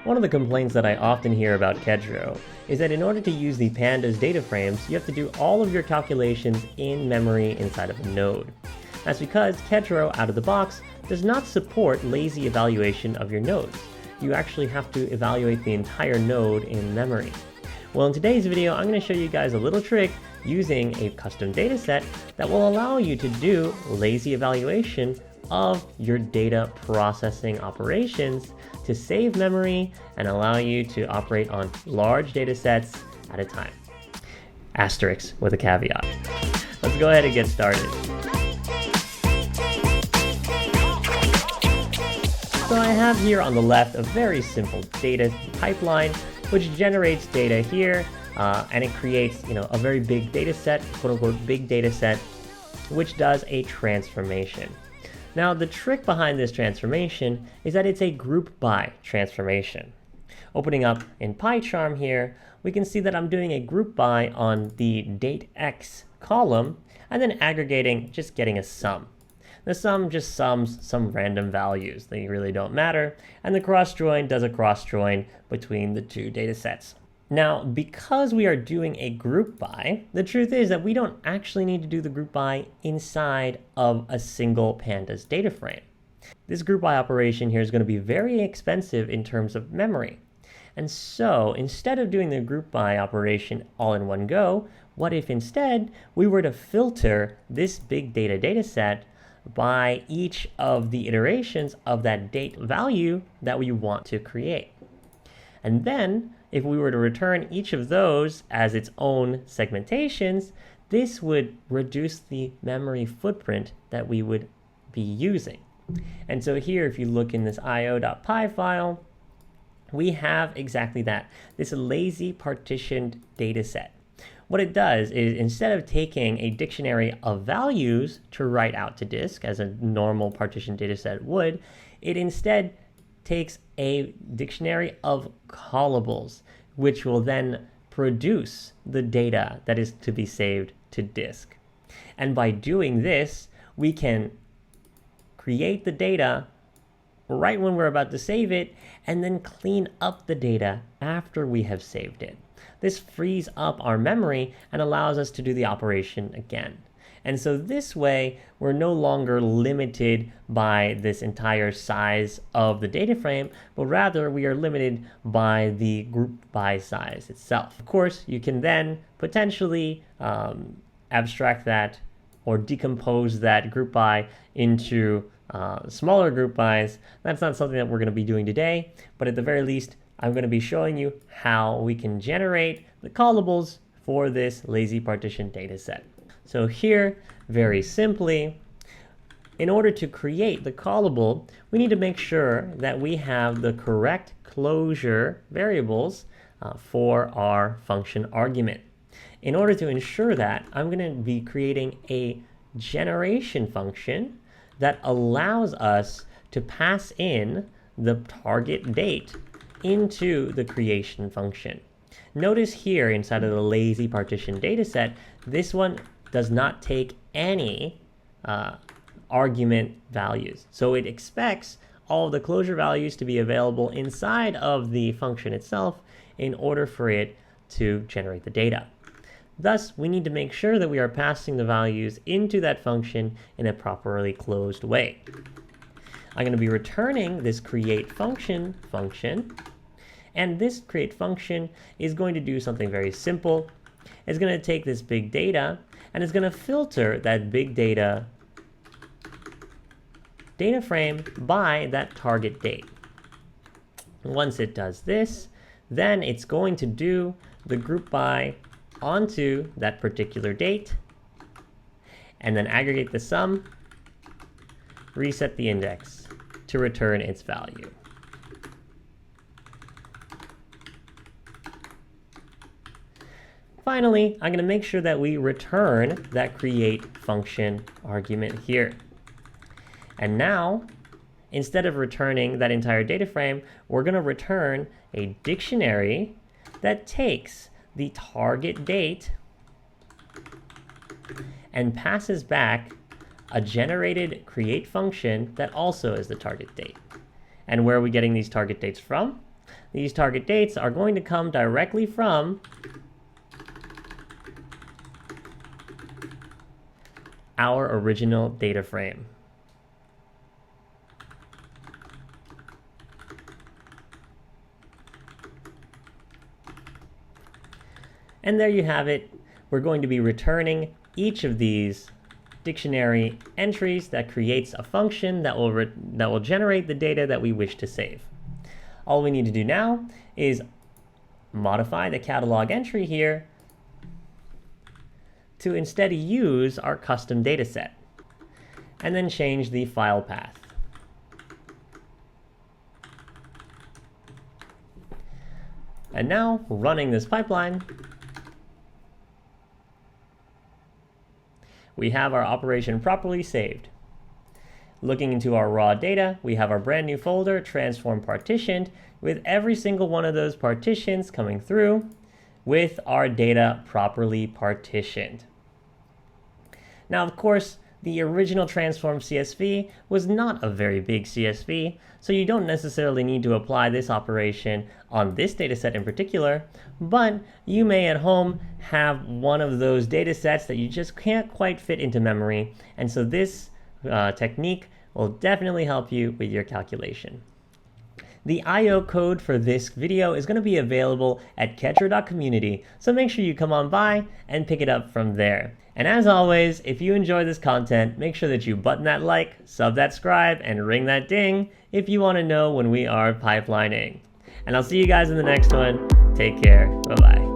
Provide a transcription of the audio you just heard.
One of the complaints that I often hear about Kedro is that in order to use the Pandas data frames, you have to do all of your calculations in memory inside of a node. That's because Kedro, out of the box, does not support lazy evaluation of your nodes. You actually have to evaluate the entire node in memory. Well, in today's video, I'm going to show you guys a little trick using a custom dataset that will allow you to do lazy evaluation of your data processing operations to save memory and allow you to operate on large data sets at a time. Asterisk with a caveat. Let's go ahead and get started. So I have here on the left a very simple data pipeline which generates data here and it creates a very big data set, quote unquote big data set, which does a transformation. Now the trick behind this transformation is that it's a group by transformation. Opening up in PyCharm here, we can see that I'm doing a group by on the date X column and then aggregating, just getting a sum. The sum just sums some random values. They really don't matter. And the cross join does a cross join between the two data sets. Now, because we are doing a group by, the truth is that we don't actually need to do the group by inside of a single Pandas data frame. This group by operation here is going to be very expensive in terms of memory. And so instead of doing the group by operation all in one go, what if instead we were to filter this big data set by each of the iterations of that date value that we want to create? And then if we were to return each of those as its own segmentations, this would reduce the memory footprint that we would be using. And so here, if you look in this io.py file, we have exactly that, this lazy partitioned data set. What it does is instead of taking a dictionary of values to write out to disk as a normal partitioned data set would, it instead takes a dictionary of callables, which will then produce the data that is to be saved to disk. And by doing this, we can create the data right when we're about to save it and then clean up the data after we have saved it. This frees up our memory and allows us to do the operation again. And so this way, we're no longer limited by this entire size of the data frame, but rather we are limited by the group by size itself. Of course, you can then potentially abstract that or decompose that group by into smaller group bys. That's not something that we're going to be doing today, but at the very least, I'm going to be showing you how we can generate the callables for this lazy partition data set. So here, very simply, in order to create the callable, we need to make sure that we have the correct closure variables for our function argument. In order to ensure that, I'm going to be creating a generation function that allows us to pass in the target date into the creation function. Notice here inside of the lazy partition dataset, this one does not take any argument values. So it expects all the closure values to be available inside of the function itself in order for it to generate the data. Thus, we need to make sure that we are passing the values into that function in a properly closed way. I'm going to be returning this create function, and this create function is going to do something very simple. It's going to take this big data and it's going to filter that big data frame by that target date. Once it does this, then it's going to do the group by onto that particular date and then aggregate the sum, reset the index to return its value. Finally, I'm going to make sure that we return that create function argument here. And now, instead of returning that entire data frame, we're going to return a dictionary that takes the target date and passes back a generated create function that also is the target date. And where are we getting these target dates from? These target dates are going to come directly from our original data frame. And there you have it. We're going to be returning each of these dictionary entries that creates a function that will generate the data that we wish to save. All we need to do now is modify the catalog entry here to instead use our custom data set, and then change the file path. And now, running this pipeline, we have our operation properly saved. Looking into our raw data, we have our brand new folder, transform partitioned, with every single one of those partitions coming through with our data properly partitioned. Now, of course, the original transform CSV was not a very big CSV, so you don't necessarily need to apply this operation on this dataset in particular, but you may at home have one of those datasets that you just can't quite fit into memory, and so this technique will definitely help you with your calculation. The I/O code for this video is going to be available at catcher.community, so make sure you come on by and pick it up from there. And as always, if you enjoy this content, make sure that you button that like, sub that subscribe, and ring that ding if you want to know when we are pipelining. And I'll see you guys in the next one. Take care. Bye-bye.